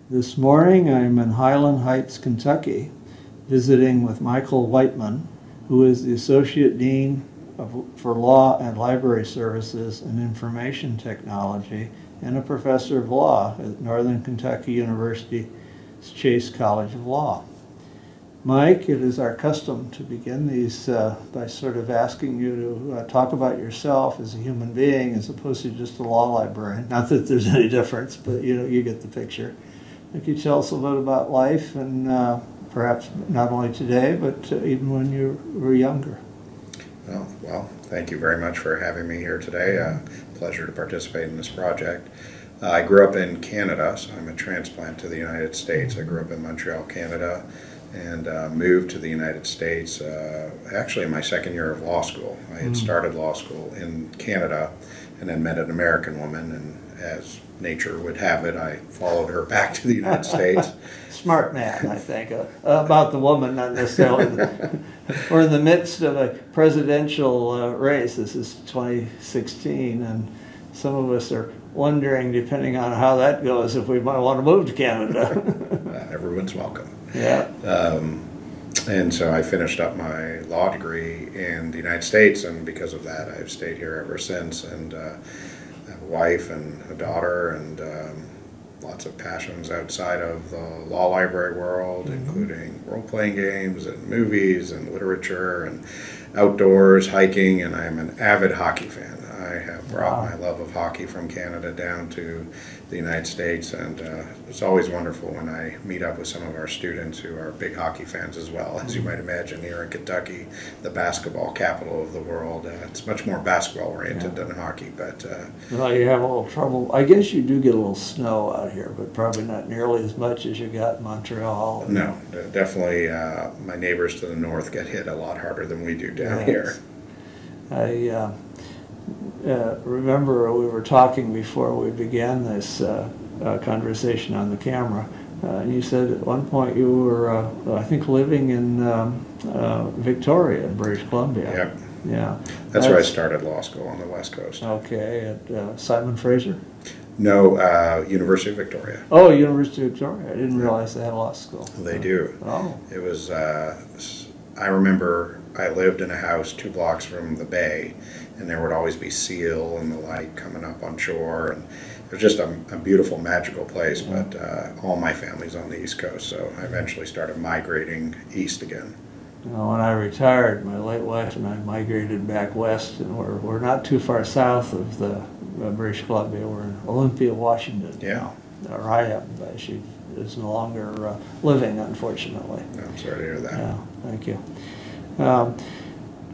This morning I'm in Highland Heights, Kentucky, visiting with Michael Whiteman, who is the Associate Dean for Law and Library Services and Information Technology and a Professor of Law at Northern Kentucky University's Chase College of Law. Mike, it is our custom to begin these by sort of asking you to talk about yourself as a human being as opposed to just a law librarian. Not that there's any difference, but you get the picture. Could you tell us a little about life and perhaps not only today, but even when you were younger? Well, thank you very much for having me here today. Pleasure to participate in this project. I grew up in Canada, so I'm a transplant to the United States. I grew up in Montreal, Canada, and moved to the United States actually in my second year of law school. I had started law school in Canada and then met an American woman, and as nature would have it, I followed her back to the United States. Smart man, I think. About the woman, not necessarily. We're in the midst of a presidential race. This is 2016, and some of us are wondering, depending on how that goes, if we might want to move to Canada. Everyone's welcome. Yeah. And so I finished up my law degree in the United States, and because of that, I've stayed here ever since. And I have a wife and a daughter, and lots of passions outside of the law library world, including role-playing games and movies and literature and outdoors, hiking, and I'm an avid hockey fan. I have brought my love of hockey from Canada down to the United States, and it's always wonderful when I meet up with some of our students who are big hockey fans as well. As you might imagine, here in Kentucky, the basketball capital of the world, it's much more basketball oriented than hockey. But well, you have a little trouble. I guess you do get a little snow out here, but probably not nearly as much as you got in Montreal. No, definitely my neighbors to the north get hit a lot harder than we do down here. I remember we were talking before we began this conversation on the camera, and you said at one point you were, I think, living in Victoria, in British Columbia. Yep. Yeah. That's where I started law school on the West Coast. Okay, at Simon Fraser? No, University of Victoria. Oh, University of Victoria. I didn't realize they had a law school. They do. Oh. It was, I remember I lived in a house 2 blocks from the bay, and there would always be seal and the like coming up on shore, and it was just a beautiful, magical place. But all my family's on the East Coast, so I eventually started migrating east again. Well, when I retired, my late wife and I migrated back west, and we're not too far south of the British Columbia. We're in Olympia, Washington. Yeah. Or I am. She is no longer living, unfortunately. I'm sorry to hear that. Yeah, thank you.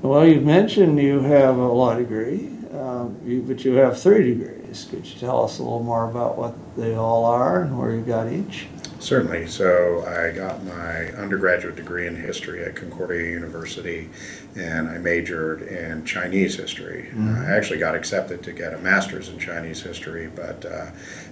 Well, you've mentioned you have a law degree, but you have 3 degrees. Could you tell us a little more about what they all are and where you got each? Certainly. So I got my undergraduate degree in history at Concordia University, and I majored in Chinese history. I actually got accepted to get a master's in Chinese history, but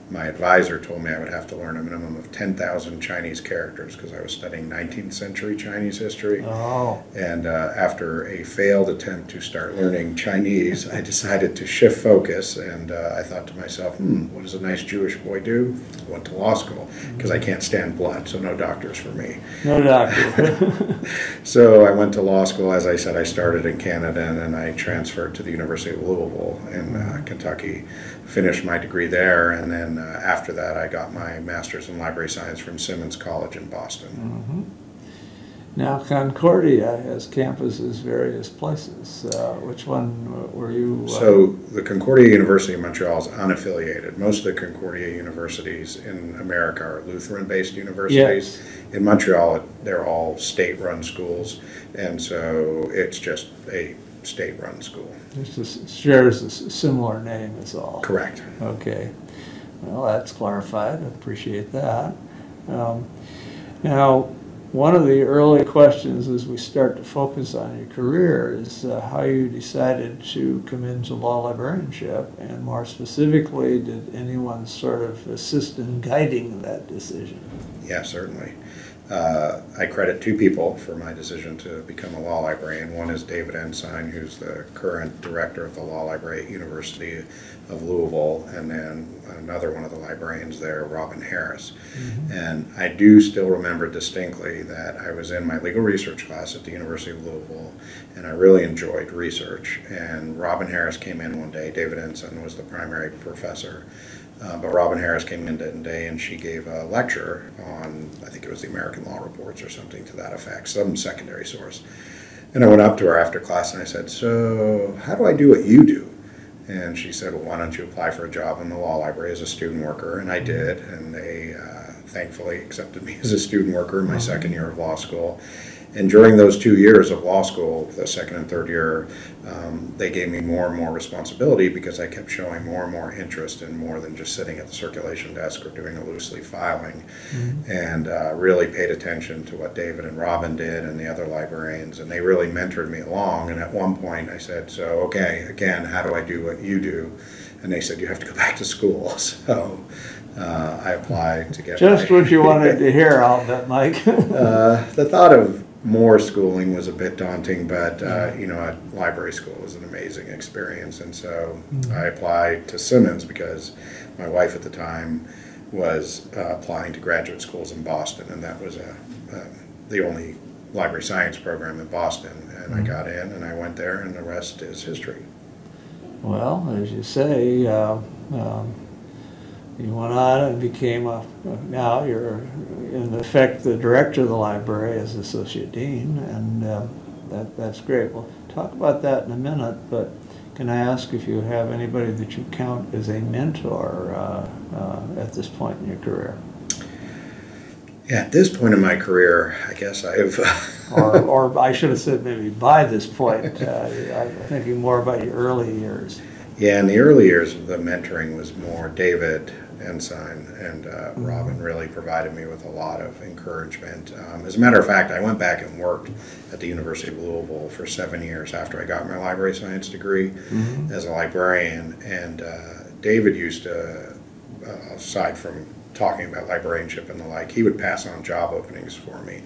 my advisor told me I would have to learn a minimum of 10,000 Chinese characters because I was studying 19th century Chinese history. Oh. And after a failed attempt to start learning Chinese, I decided to shift focus, and I thought to myself, what does a nice Jewish boy do? Went to law school because I can't stand blood, so no doctors for me. No doctor. So I went to law school. As I said, I started in Canada, and then I transferred to the University of Louisville in Kentucky, finished my degree there, and then after that I got my master's in library science from Simmons College in Boston. Now, Concordia has campuses various places. Which one were you? So the Concordia University in Montreal is unaffiliated. Most of the Concordia universities in America are Lutheran-based universities. Yes. In Montreal, they're all state-run schools, and so it's just a state-run school. It just shares a similar name is all. Correct. Okay. Well, that's clarified. I appreciate that. Now, one of the early questions as we start to focus on your career is how you decided to come into law librarianship, and more specifically, did anyone sort of assist in guiding that decision? Yeah, certainly. I credit two people for my decision to become a law librarian. One is David Ensign, who's the current director of the law library at University of Louisville, and then another one of the librarians there, Robin Harris. Mm-hmm. And I do still remember distinctly that I was in my legal research class at the University of Louisville, and I really enjoyed research. And Robin Harris came in one day. David Ensign was the primary professor. But Robin Harris came in today and she gave a lecture on, I think it was the American Law Reports or something to that effect, some secondary source. And I went up to her after class and I said, "So how do I do what you do?" And she said, "Well, why don't you apply for a job in the law library as a student worker?" And I did, and they thankfully accepted me as a student worker in my second year of law school. And during those 2 years of law school, the second and third year, they gave me more and more responsibility because I kept showing more and more interest in more than just sitting at the circulation desk or doing a loose leaf filing, and really paid attention to what David and Robin did and the other librarians, and they really mentored me along. And at one point I said, "So, okay, again, how do I do what you do?" And they said, "You have to go back to school." So I applied to get just what you wanted to hear, I'll bet, Mike. The thought of more schooling was a bit daunting, but library school was an amazing experience, and so I applied to Simmons because my wife at the time was applying to graduate schools in Boston, and that was the only library science program in Boston, and I got in, and I went there, and the rest is history. Well, as you say, you went on and became now you're in effect the director of the library as associate dean, and that's great. We'll talk about that in a minute, but can I ask if you have anybody that you count as a mentor at this point in your career? Yeah, at this point in my career, I guess I've... or I should have said maybe by this point. I'm thinking more about your early years. Yeah, in the early years, the mentoring was more David Ensign, and Robin really provided me with a lot of encouragement. As a matter of fact, I went back and worked at the University of Louisville for 7 years after I got my library science degree as a librarian, and David used to, aside from talking about librarianship and the like, he would pass on job openings for me.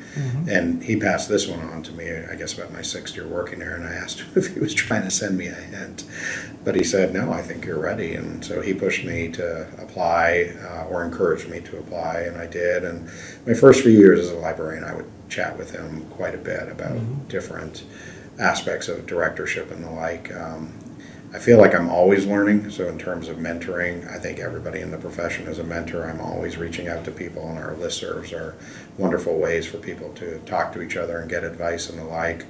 And he passed this one on to me, I guess about my 6th year working there, and I asked him if he was trying to send me a hint. But he said, "No, I think you're ready." And so he pushed me to apply, or encouraged me to apply, and I did. And my first few years as a librarian, I would chat with him quite a bit about different aspects of directorship and the like. I feel like I'm always learning, so in terms of mentoring, I think everybody in the profession is a mentor. I'm always reaching out to people, and our listservs are wonderful ways for people to talk to each other and get advice and the like.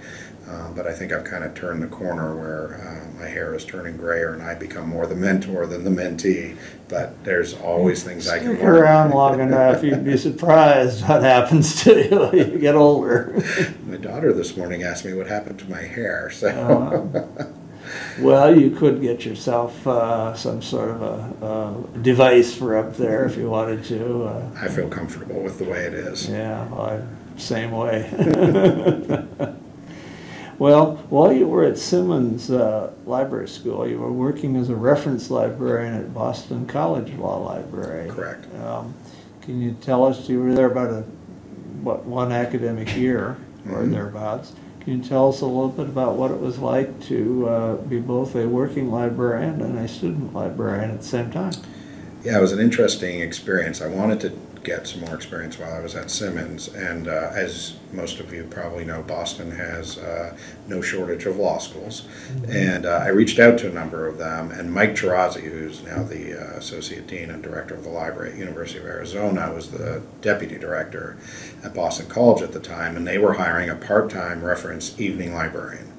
But I think I've kind of turned the corner where my hair is turning grayer and I become more the mentor than the mentee. But there's always things I can learn. Stick around long enough, you'd be surprised what happens to you when you get older. My daughter this morning asked me what happened to my hair. So. Well, you could get yourself some sort of a device for up there if you wanted to. I feel comfortable with the way it is. Yeah, well, same way. Well, while you were at Simmons Library School, you were working as a reference librarian at Boston College Law Library. Correct. Can you tell us, you were there about one academic year or thereabouts. Can you tell us a little bit about what it was like to be both a working librarian and a student librarian at the same time? Yeah, it was an interesting experience. I wanted to get some more experience while I was at Simmons, and as most of you probably know, Boston has no shortage of law schools. And I reached out to a number of them, and Mike Chirazi, who's now the Associate Dean and Director of the Library at University of Arizona, was the Deputy Director at Boston College at the time, and they were hiring a part-time reference evening librarian.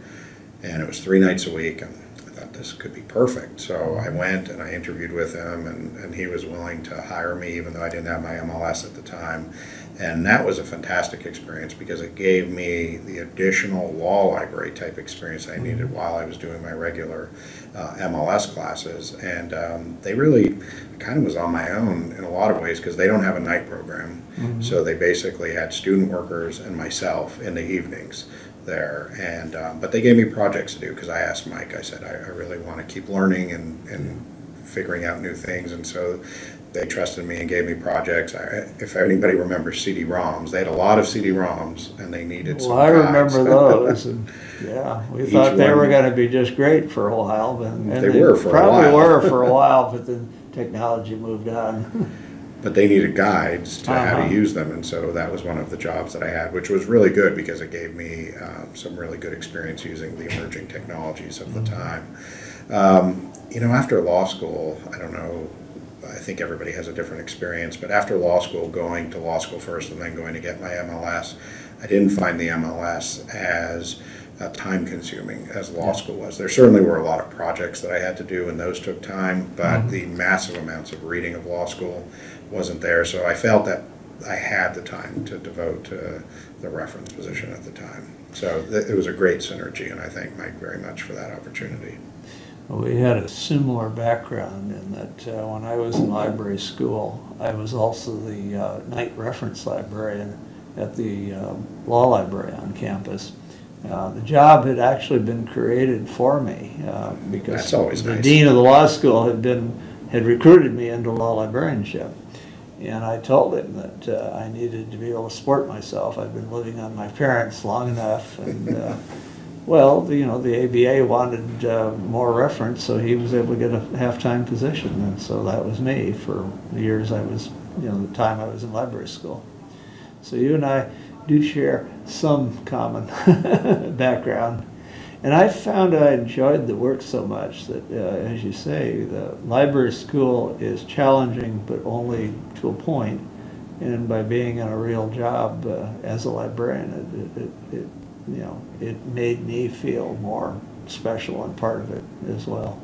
And it was 3 nights a week, and I thought this could be perfect. So I went and I interviewed with him, and he was willing to hire me even though I didn't have my MLS at the time. And that was a fantastic experience because it gave me the additional law library type experience I needed while I was doing my regular MLS classes. And they really kind of was on my own in a lot of ways because they don't have a night program. So they basically had student workers and myself in the evenings there, and but they gave me projects to do because I asked Mike, I said I really want to keep learning and figuring out new things, and so they trusted me and gave me projects. If anybody remembers CD-ROMs, they had a lot of CD-ROMs, and they needed some I guides. remember those. And yeah, we thought they were going to be just great for a while, but and they were for a while. Probably were for a while, but then technology moved on. But they needed guides to how to use them, and so that was one of the jobs that I had, which was really good because it gave me some really good experience using the emerging technologies of the time. You know, after law school, I don't know, I think everybody has a different experience, but after law school, going to law school first and then going to get my MLS, I didn't find the MLS as time-consuming as law school was. There certainly were a lot of projects that I had to do, and those took time, but the massive amounts of reading of law school wasn't there, so I felt that I had the time to devote to the reference position at the time. So it was a great synergy, and I thank Mike very much for that opportunity. Well, we had a similar background in that when I was in library school, I was also the night reference librarian at the law library on campus. The job had actually been created for me because the dean of the law school had recruited me into law librarianship. And I told him that I needed to be able to support myself. I'd been living on my parents long enough, and well, you know, the ABA wanted more reference, so he was able to get a half-time position, and so that was me for the years I was, you know, the time I was in library school. So you and I do share some common background. And I found I enjoyed the work so much that, as you say, the library school is challenging, but only to a point. And by being in a real job as a librarian, you know, it made me feel more special and part of it as well.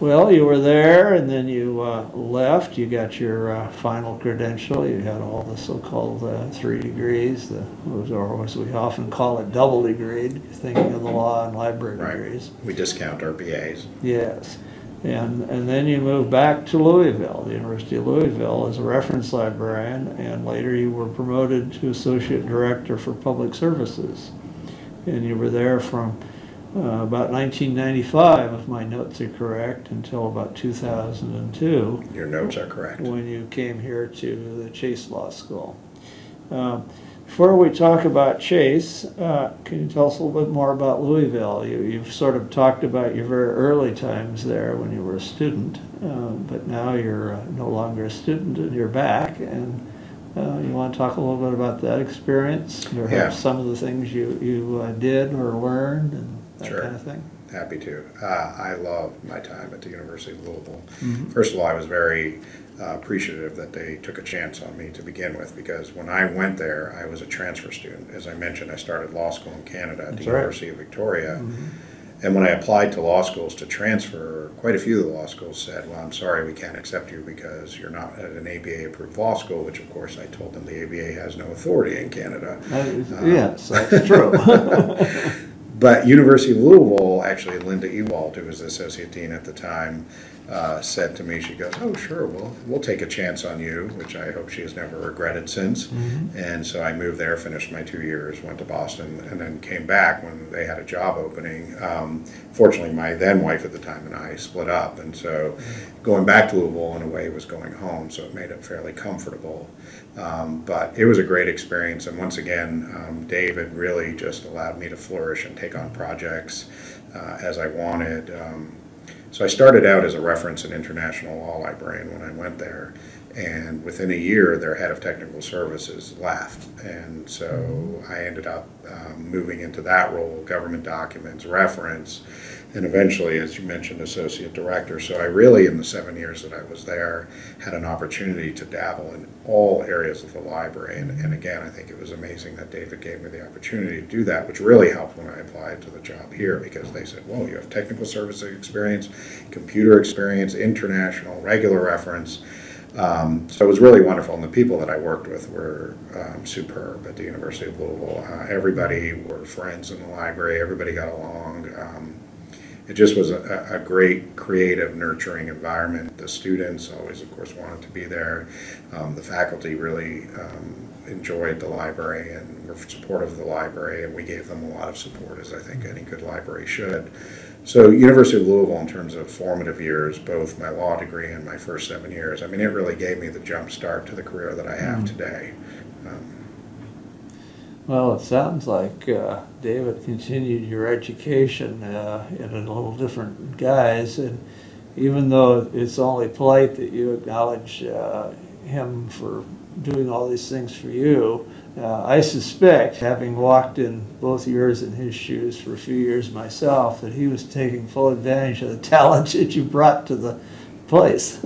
Well, you were there, and then you left. You got your final credential. You had all the so-called 3 degrees, or as we often call it, double degreed, thinking of the law and library degrees. We discount our BAs. Yes. And then you moved back to Louisville, the University of Louisville, as a reference librarian, and later you were promoted to Associate Director for Public Services. And you were there from about 1995, if my notes are correct, until about 2002. Your notes are correct. When you came here to the Chase Law School. Before we talk about Chase, can you tell us a little bit more about Louisville? You've sort of talked about your very early times there when you were a student, but now you're no longer a student and you're back, and you want to talk a little bit about that experience, perhaps some of the things you did or learned, and that kind of thing? Happy to. I loved my time at the University of Louisville. First of all, I was very appreciative that they took a chance on me to begin with, because when I went there, I was a transfer student. As I mentioned, I started law school in Canada at the University of Victoria. And when I applied to law schools to transfer, quite a few of the law schools said, well, I'm sorry, we can't accept you because you're not at an ABA-approved law school, which, of course, I told them the ABA has no authority in Canada. Yes, that's true. But University of Louisville, actually, Linda Ewald, who was the associate dean at the time, said to me, she goes, oh, sure, we'll take a chance on you, which I hope she has never regretted since. And so I moved there, finished my 2 years, went to Boston, and then came back when they had a job opening. Fortunately, my then wife at the time and I split up, and so going back to Louisville in a way was going home, so it made it fairly comfortable. But it was a great experience, and once again, David really just allowed me to flourish and take on projects as I wanted. So I started out as a reference and international law librarian when I went there, and within a year their head of technical services left, and so I ended up moving into that role, government documents, reference, and eventually, as you mentioned, associate director. So I really, in the 7 years that I was there, had an opportunity to dabble in all areas of the library, and again, I think it was amazing that David gave me the opportunity to do that, which really helped when I applied to the job here, because they said, whoa, you have technical services experience, computer experience, international, regular reference. So it was really wonderful, and the people that I worked with were superb at the University of Louisville. Everybody were friends in the library, everybody got along. It just was a great, creative, nurturing environment. The students always, of course, wanted to be there. The faculty really enjoyed the library and were supportive of the library, and we gave them a lot of support, as I think any good library should. So University of Louisville, in terms of formative years, both my law degree and my first 7 years, I mean, it really gave me the jump start to the career that I have today. Well, it sounds like, David, continued your education in a little different guise, and even though it's only polite that you acknowledge him for doing all these things for you, I suspect, having walked in both yours and his shoes for a few years myself, that he was taking full advantage of the talent that you brought to the place.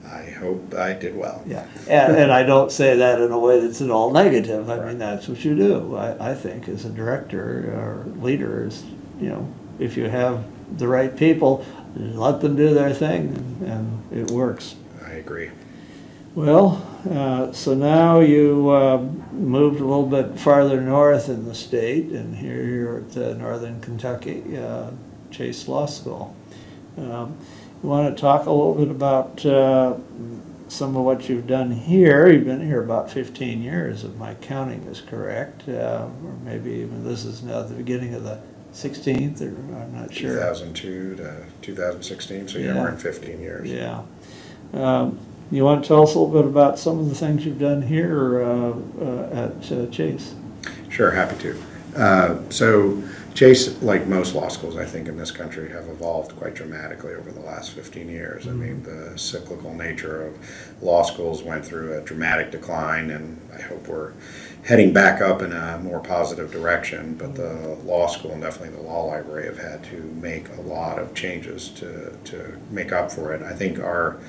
I hope I did well. Yeah, and I don't say that in a way that's at all negative. I mean, that's what you do, I think, as a director or leader, is, you know, if you have the right people, let them do their thing, and it works. I agree. Well, so now you moved a little bit farther north in the state, and here you're at Northern Kentucky, Chase Law School. You want to talk a little bit about some of what you've done here? You've been here about 15 years, if my counting is correct, or maybe even this is now the beginning of the 16th, or I'm not sure. 2002 to 2016, so yeah, we're in 15 years. Yeah. You want to tell us a little bit about some of the things you've done here at Chase? Sure, happy to. So Chase, like most law schools, I think, in this country, have evolved quite dramatically over the last 15 years. I mean, the cyclical nature of law schools went through a dramatic decline, and I hope we're heading back up in a more positive direction. But the law school and definitely the law library have had to make a lot of changes to make up for it. I think our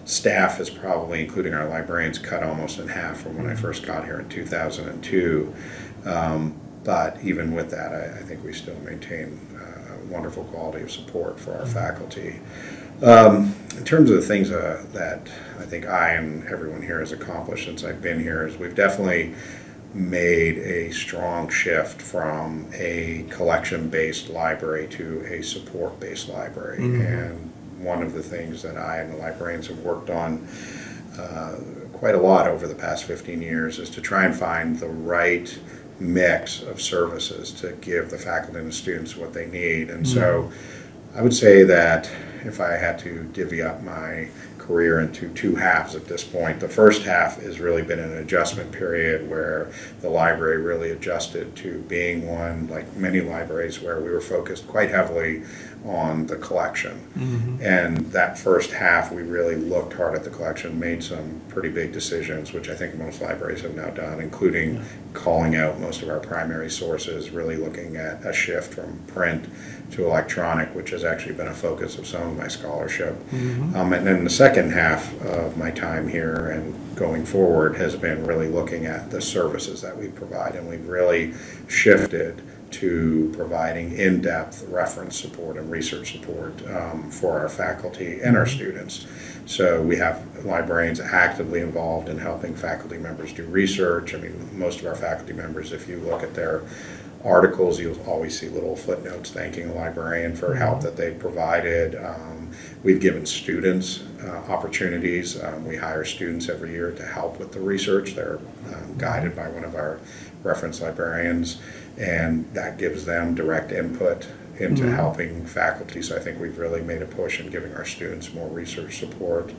staff is probably, including our librarians, cut almost in half from when I first got here in 2002. But even with that, I think we still maintain a wonderful quality of support for our faculty. In terms of the things that I think I and everyone here has accomplished since I've been here, is we've definitely made a strong shift from a collection-based library to a support-based library. And one of the things that I and the librarians have worked on quite a lot over the past 15 years is to try and find the right mix of services to give the faculty and the students what they need. And so I would say that if I had to divvy up my career into two halves at this point, the first half has really been an adjustment period where the library really adjusted to being one, like many libraries, where we were focused quite heavily on the collection. And that first half, we really looked hard at the collection, made some pretty big decisions, which I think most libraries have now done, including calling out most of our primary sources, really looking at a shift from print to electronic, which has actually been a focus of some of my scholarship. And then the second half of my time here and going forward has been really looking at the services that we provide, and we've really shifted to providing in-depth reference support and research support for our faculty and our students. So we have librarians actively involved in helping faculty members do research. I mean, most of our faculty members, if you look at their articles, you'll always see little footnotes thanking a librarian for help that they've provided. We've given students opportunities. We hire students every year to help with the research. They're guided by one of our reference librarians, and that gives them direct input into helping faculty. So I think we've really made a push in giving our students more research support.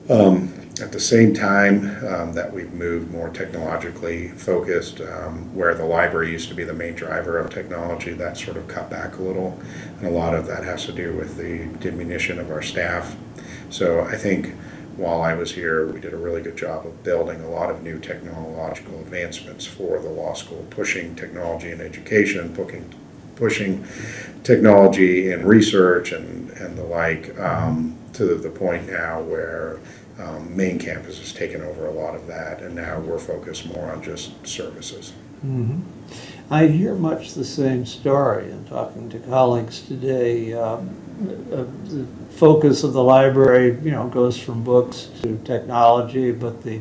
At the same time that we've moved more technologically focused, where the library used to be the main driver of technology, that sort of cut back a little, and a lot of that has to do with the diminution of our staff. So I think while I was here, we did a really good job of building a lot of new technological advancements for the law school, pushing technology in education, pushing technology in research and the like, to the point now where main campus has taken over a lot of that, and now we're focused more on just services. I hear much the same story in talking to colleagues today. The focus of the library, goes from books to technology, but the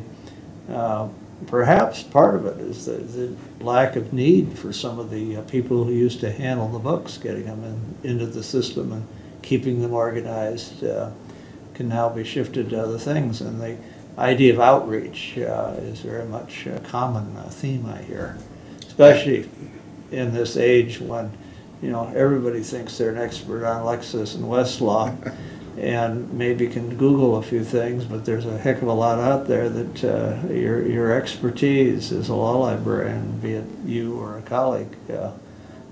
perhaps part of it is the lack of need for some of the people who used to handle the books, getting them into the system and keeping them organized can now be shifted to other things. And idea of outreach is very much a common theme I hear, especially in this age when, you know, everybody thinks they're an expert on Lexis and Westlaw and maybe can Google a few things, but there's a heck of a lot out there that your expertise as a law librarian, be it you or a colleague,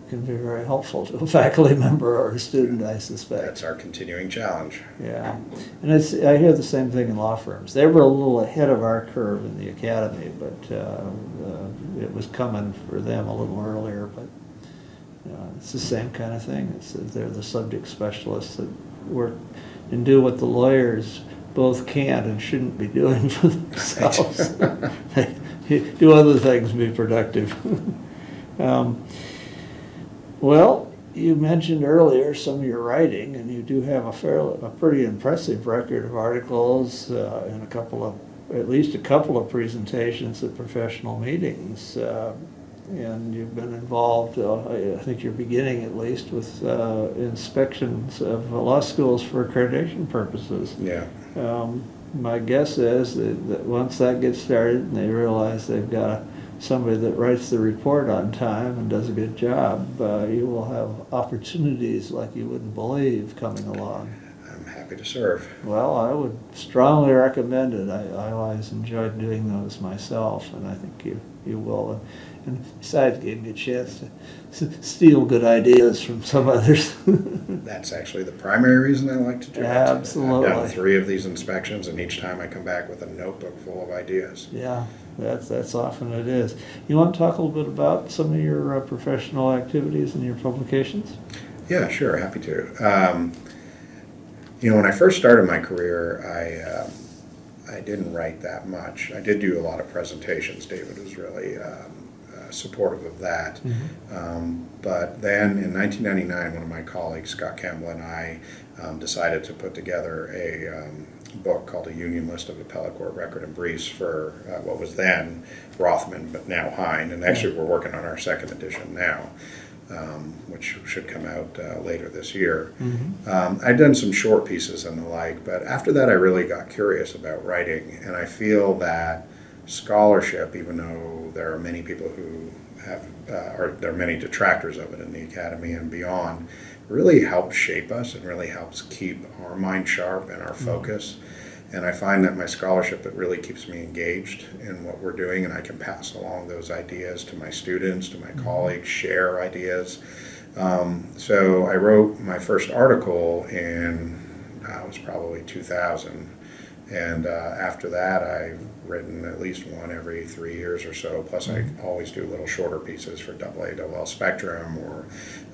can be very helpful to a faculty member or a student, I suspect. That's our continuing challenge. Yeah, and I hear the same thing in law firms. They were a little ahead of our curve in the academy, but it was coming for them a little earlier. But it's the same kind of thing. They're the subject specialists that work and do what the lawyers both can't and shouldn't be doing for themselves. Do other things, be productive. Well, you mentioned earlier some of your writing, and you do have a pretty impressive record of articles and at least a couple of presentations at professional meetings. And you've been involved, I think you're beginning at least, with inspections of law schools for accreditation purposes. Yeah. My guess is that once that gets started and they realize they've got somebody that writes the report on time and does a good job, you will have opportunities like you wouldn't believe coming along. I'm happy to serve. Well, I would strongly recommend it. I always enjoyed doing those myself, and I think you will. And besides, it gave me a chance to steal good ideas from some others. That's actually the primary reason I like to do it. Absolutely. I've done 3 of these inspections, and each time I come back with a notebook full of ideas. Yeah, that's often it is. You want to talk a little bit about some of your professional activities and your publications? Yeah, sure, happy to. When I first started my career, I didn't write that much. I did do a lot of presentations. David was really supportive of that. Mm-hmm. But then in 1999, one of my colleagues, Scott Campbell, and I decided to put together a book called A Union List of Appellate Court Record and Briefs for what was then Rothman, but now Hine. And actually we're working on our 2nd edition now, which should come out later this year. Mm-hmm. I'd done some short pieces and the like, but after that I really got curious about writing, and I feel that scholarship, even though there are many people who have, or there are many detractors of it in the academy and beyond, really helps shape us and really helps keep our mind sharp and our focus. And I find that my scholarship, it really keeps me engaged in what we're doing, and I can pass along those ideas to my students, to my colleagues, share ideas. So I wrote my first article in, it was probably 2000. And after that, I've written at least one every 3 years or so. Plus, I always do little shorter pieces for AA Spectrum or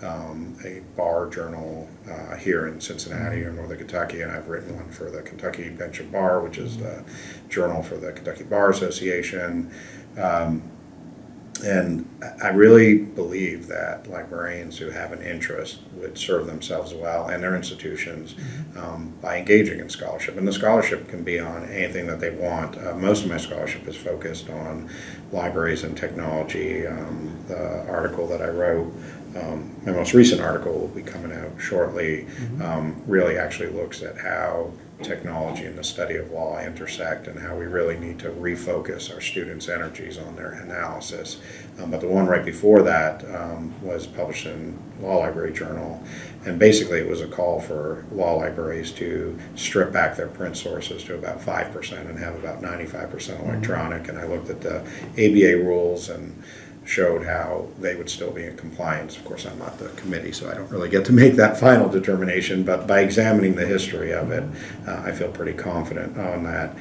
a bar journal here in Cincinnati or Northern Kentucky. And I've written one for the Kentucky Bench and Bar, which is the journal for the Kentucky Bar Association. And I really believe that librarians who have an interest would serve themselves well and their institutions by engaging in scholarship. And the scholarship can be on anything that they want. Most of my scholarship is focused on libraries and technology. The article that I wrote, my most recent article will be coming out shortly, really actually looks at how technology and the study of law intersect and how we really need to refocus our students' energies on their analysis. But the one right before that was published in Law Library Journal, and basically it was a call for law libraries to strip back their print sources to about 5% and have about 95% electronic. And I looked at the ABA rules and showed how they would still be in compliance. Of course, I'm not the committee, so I don't really get to make that final determination, but by examining the history of it, I feel pretty confident on that.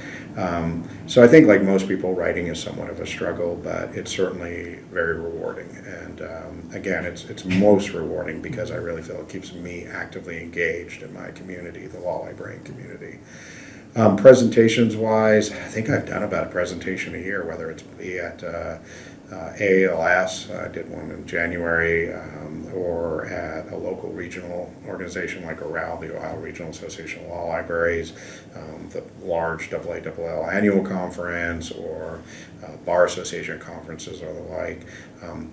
So I think, like most people, writing is somewhat of a struggle, but it's certainly very rewarding. And again, it's most rewarding because I really feel it keeps me actively engaged in my community, the law librarian community. Presentations wise, I think I've done about a presentation a year, whether it's be at AALS, I did one in January, or at a local regional organization like ORAL, the Ohio Regional Association of Law Libraries, the large AALL annual conference, or Bar Association conferences or the like.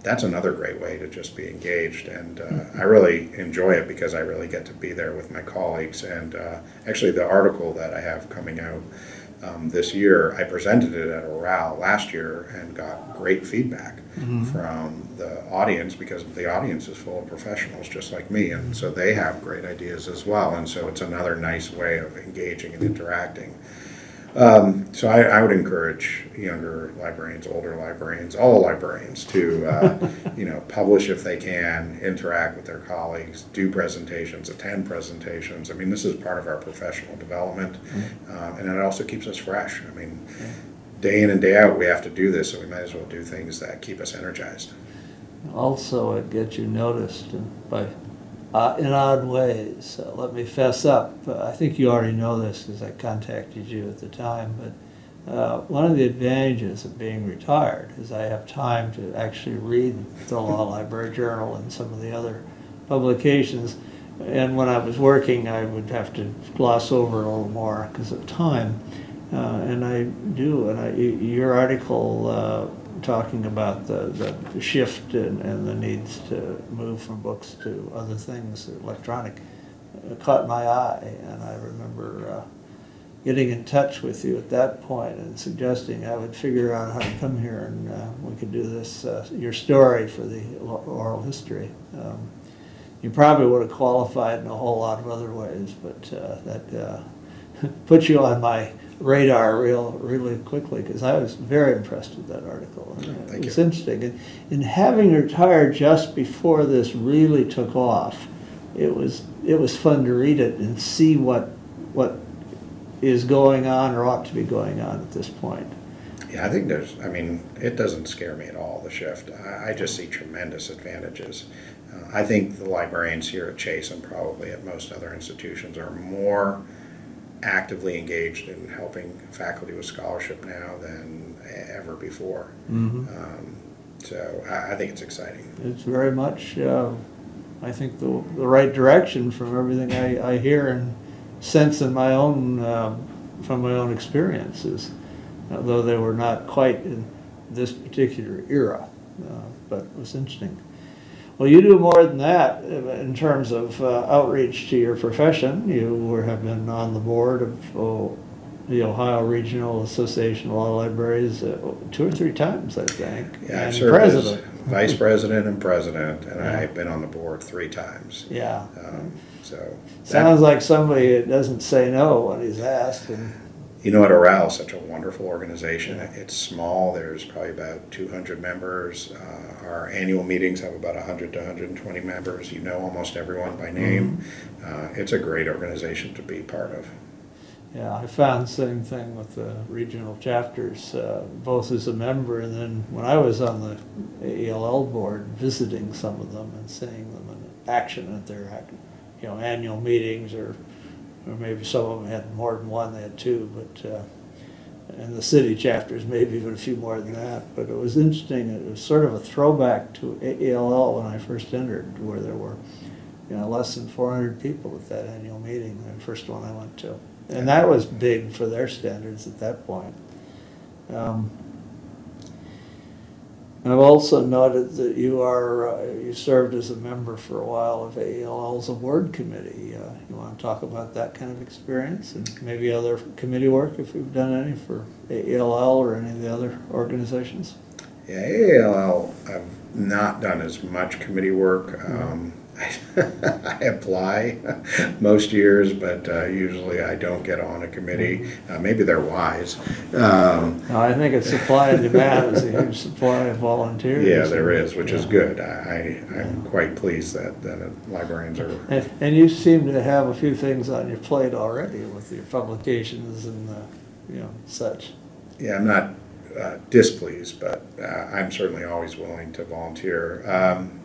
That's another great way to just be engaged, and I really enjoy it because I really get to be there with my colleagues. And actually the article that I have coming out this year. I presented it at Oral last year and got great feedback from the audience, because the audience is full of professionals just like me, and so they have great ideas as well, and so it's another nice way of engaging and interacting. So I would encourage younger librarians, older librarians, all librarians to publish if they can, interact with their colleagues, do presentations, attend presentations. I mean, this is part of our professional development, and it also keeps us fresh. I mean, day in and day out we have to do this, so we might as well do things that keep us energized. Also, it gets you noticed by in odd ways. Let me fess up. I think you already know this because I contacted you at the time, but one of the advantages of being retired is I have time to actually read the Law Library Journal and some of the other publications. And when I was working, I would have to gloss over a little more because of time. And I do. And your article talking about the shift and the needs to move from books to other things, electronic, caught my eye. And I remember getting in touch with you at that point and suggesting I would figure out how to come here and we could do this, your story for the oral history. You probably would have qualified in a whole lot of other ways, but that put you on my radar really quickly, because I was very impressed with that article. It was interesting. And having retired just before this really took off, it was fun to read it and see what is going on or ought to be going on at this point. Yeah, I think it doesn't scare me at all, the shift. I just see tremendous advantages. I think the librarians here at Chase, and probably at most other institutions, are more actively engaged in helping faculty with scholarship now than ever before. So I think it's exciting. It's very much, I think, the right direction from everything I hear and sense in my own, from my own experiences, though they were not quite in this particular era, but it was interesting. Well, you do more than that in terms of outreach to your profession. You have been on the board of the Ohio Regional Association of Law Libraries 2 or 3 times, I think. Yeah, I've served as vice president and president, and I've been on the board 3 times. Yeah. So sounds like somebody that doesn't say no when he's asked. You know, at Oral, such a wonderful organization. It's small. There's probably about 200 members. Our annual meetings have about 100 to 120 members. You know almost everyone by name. It's a great organization to be part of. Yeah, I found the same thing with the regional chapters, both as a member and then when I was on the AELL board, visiting some of them and seeing them in action at their annual meetings, or maybe some of them had more than one, they had 2, but and the city chapters maybe even a few more than that. But it was interesting. It was sort of a throwback to AELL when I first entered, where there were less than 400 people at that annual meeting, the first one I went to. And that was big for their standards at that point. I've also noted that you served as a member for a while of AELL's award committee. You want to talk about that kind of experience and maybe other committee work, if you've done any for AELL or any of the other organizations? Yeah, AELL, I've not done as much committee work. I apply most years, but usually I don't get on a committee. Maybe they're wise. No, I think it's supply and demand. There's a huge supply of volunteers. Yeah, there is, which is good. I'm quite pleased that librarians are... And you seem to have a few things on your plate already with your publications and such. Yeah, I'm not displeased, but I'm certainly always willing to volunteer.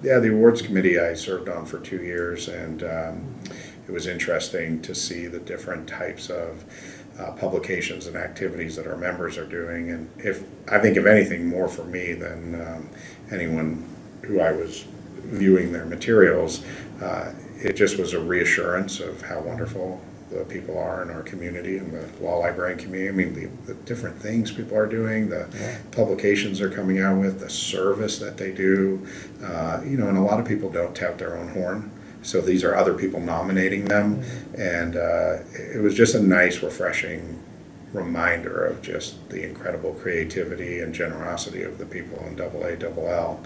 Yeah, the awards committee I served on for 2 years, and it was interesting to see the different types of publications and activities that our members are doing. And I think if anything more for me than anyone who I was viewing their materials, it just was a reassurance of how wonderful the people are in our community and the law librarian community. I mean, the different things people are doing, the publications they're coming out with, the service that they do, and a lot of people don't tout their own horn. So these are other people nominating them, and it was just a nice, refreshing reminder of just the incredible creativity and generosity of the people in AA, LL.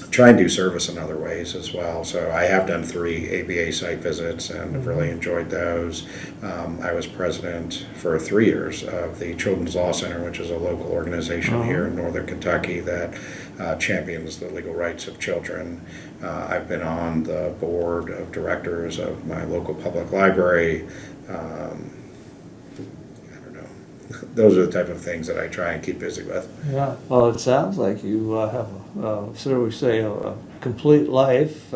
Try and do service in other ways as well. So I have done 3 ABA site visits and have really enjoyed those. I was president for 3 years of the Children's Law Center, which is a local organization here in northern Kentucky that champions the legal rights of children. I've been on the board of directors of my local public library. Those are the type of things that I try and keep busy with. Yeah, well, it sounds like you have, so we say, a complete life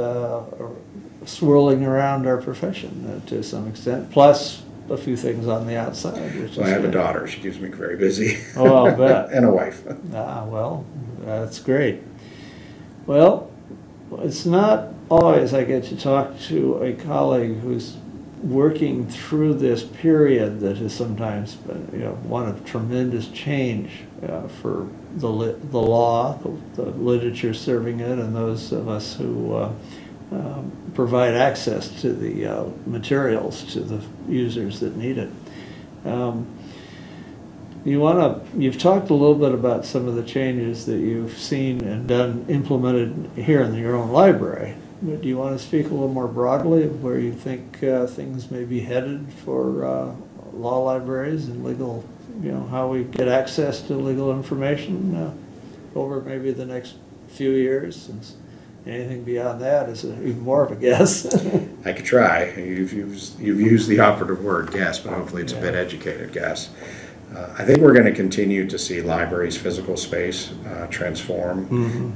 swirling around our profession to some extent, plus a few things on the outside. Which I have a daughter. She keeps me very busy. Oh, I'll bet. And a wife. Well, that's great. Well, it's not always I get to talk to a colleague who's working through this period that has sometimes been, one of tremendous change for the law, the literature serving it, and those of us who provide access to the materials to the users that need it. You've talked a little bit about some of the changes that you've seen and implemented here in your own library. But do you want to speak a little more broadly of where you think things may be headed for law libraries and legal, how we get access to legal information over maybe the next few years? Since anything beyond that is even more of a guess. I could try. You've used the operative word, guess, but hopefully it's a bit educated guess. I think we're going to continue to see libraries' physical space transform.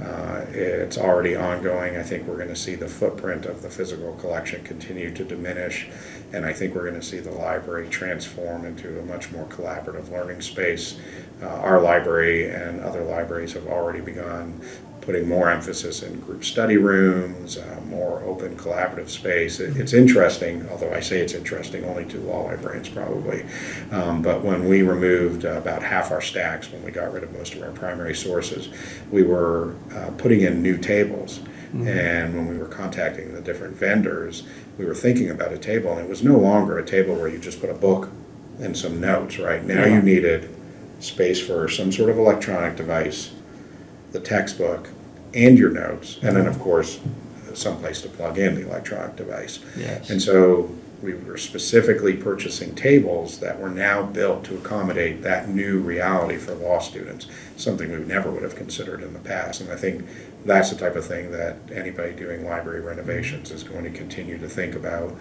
It's already ongoing. I think we're going to see the footprint of the physical collection continue to diminish, and I think we're going to see the library transform into a much more collaborative learning space. Our library and other libraries have already begun putting more emphasis in group study rooms, more open collaborative space. It's interesting, although I say it's interesting only to law librarians probably, but when we removed about half our stacks, when we got rid of most of our primary sources, we were putting in new tables. And when we were contacting the different vendors, we were thinking about a table, and it was no longer a table where you just put a book and some notes, right? Now you needed space for some sort of electronic device, the textbook, and your notes, and then of course someplace to plug in the electronic device. Yes. And so we were specifically purchasing tables that were now built to accommodate that new reality for law students, something we never would have considered in the past. And I think that's the type of thing that anybody doing library renovations is going to continue to think about.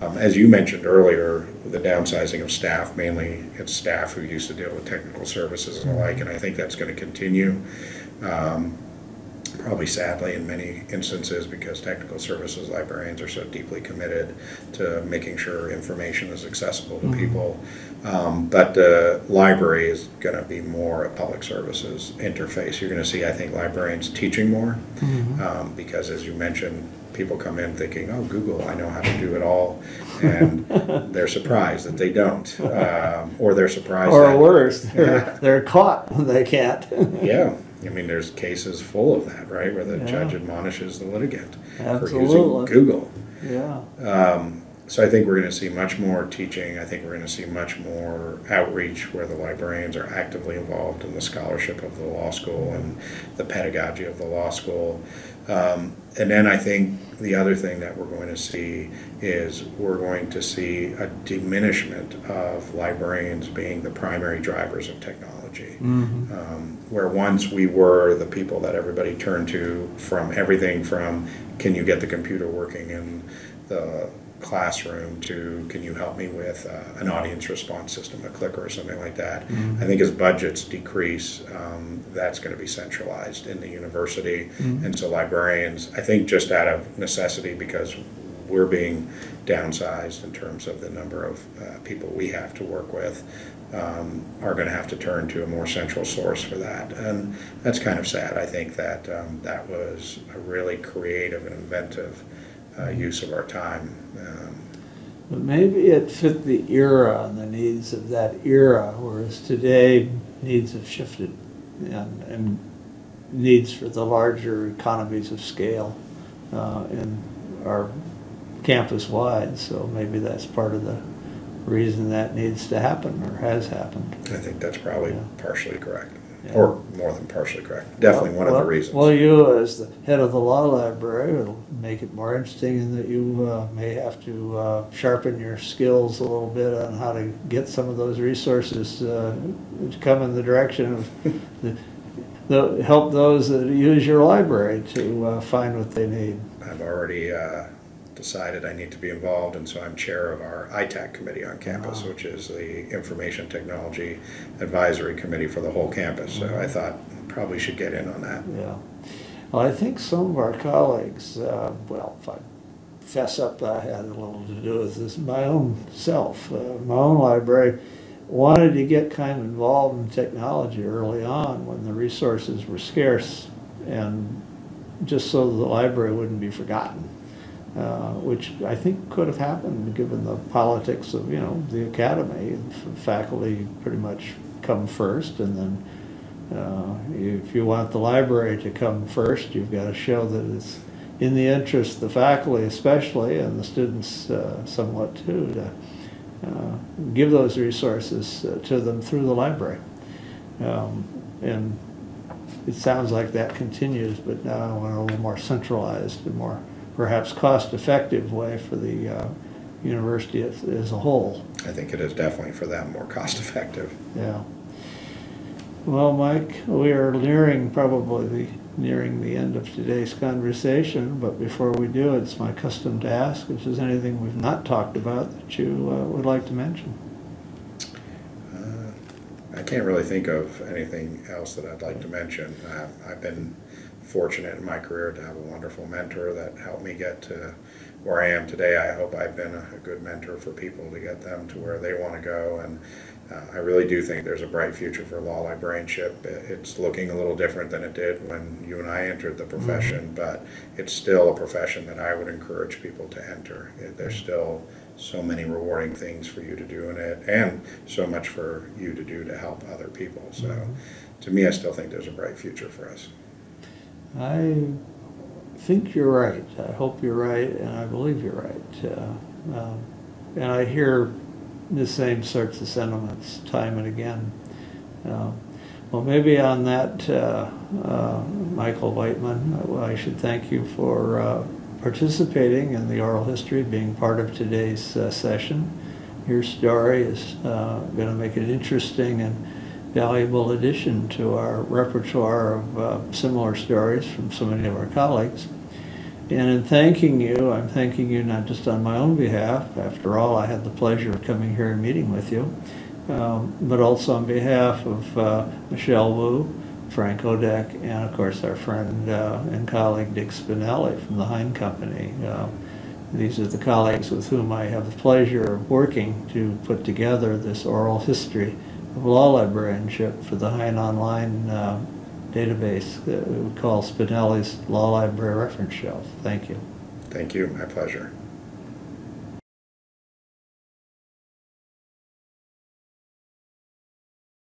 As you mentioned earlier, the downsizing of staff, mainly it's staff who used to deal with technical services and the like, and I think that's going to continue. Probably sadly in many instances, because technical services librarians are so deeply committed to making sure information is accessible to people. But the library is going to be more a public services interface. You're going to see, I think, librarians teaching more because, as you mentioned, people come in thinking, oh, Google, I know how to do it all, and they're surprised that they don't, or they're surprised or worse, they're caught when they can't. Yeah. I mean, there's cases full of that, right, where the judge admonishes the litigant for using Google. Yeah. So I think we're going to see much more teaching. I think we're going to see much more outreach where the librarians are actively involved in the scholarship of the law school and the pedagogy of the law school. And then I think the other thing that we're going to see is we're going to see a diminishment of librarians being the primary drivers of technology. Where once we were the people that everybody turned to from everything from, can you get the computer working in the classroom, to can you help me with an audience response system, a clicker or something like that. I think as budgets decrease, that's going to be centralized in the university. And so librarians, I think just out of necessity, because we're being downsized in terms of the number of people we have to work with, are going to have to turn to a more central source for that. And that's kind of sad. I think that that was a really creative and inventive use of our time. But maybe it fit the era and the needs of that era, whereas today needs have shifted, and needs for the larger economies of scale in our campus-wide. So maybe that's part of the reason that needs to happen or has happened. I think that's probably partially correct. Yeah. Or more than partially correct. Definitely one of the reasons. Well, you as the head of the law library will make it more interesting in that you may have to sharpen your skills a little bit on how to get some of those resources to come in the direction of help those that use your library to find what they need. I've already decided I need to be involved, and so I'm chair of our ITAC committee on campus, which is the Information Technology Advisory Committee for the whole campus. So I thought probably should get in on that. Yeah. Well, I think some of our colleagues, well, if I fess up, I had a little to do with this. My own self, my own library, wanted to get kind of involved in technology early on when the resources were scarce, and just so the library wouldn't be forgotten. Which I think could have happened given the politics of, the academy. Faculty pretty much come first, and then if you want the library to come first, you've got to show that it's in the interest of the faculty especially, and the students somewhat too, to give those resources to them through the library. And it sounds like that continues, but now in a little more centralized and more perhaps cost-effective way for the university as a whole. I think it is definitely for them more cost-effective. Yeah. Well, Mike, we are probably nearing the end of today's conversation, but before we do, it's my custom to ask if there's anything we've not talked about that you would like to mention. I can't really think of anything else that I'd like to mention. I've been fortunate in my career to have a wonderful mentor that helped me get to where I am today. I hope I've been a good mentor for people to get them to where they want to go, and I really do think there's a bright future for law librarianship. It's looking a little different than it did when you and I entered the profession, but it's still a profession that I would encourage people to enter. There's still so many rewarding things for you to do in it, and so much for you to do to help other people. So to me, I still think there's a bright future for us. I think you're right. I hope you're right, and I believe you're right. And I hear the same sorts of sentiments time and again. Well, maybe on that, Michael Whiteman, I should thank you for participating in the oral history, being part of today's session. Your story is going to make an interesting and valuable addition to our repertoire of similar stories from so many of our colleagues. And in thanking you, I'm thanking you not just on my own behalf. After all, I had the pleasure of coming here and meeting with you, but also on behalf of Michelle Wu, Frank Odek, and of course our friend and colleague Dick Spinelli from the Hine Company. These are the colleagues with whom I have the pleasure of working to put together this oral history of law librarianship for the Hine Online database that we call Spinelli's Law Library Reference Shelf. Thank you. Thank you. My pleasure.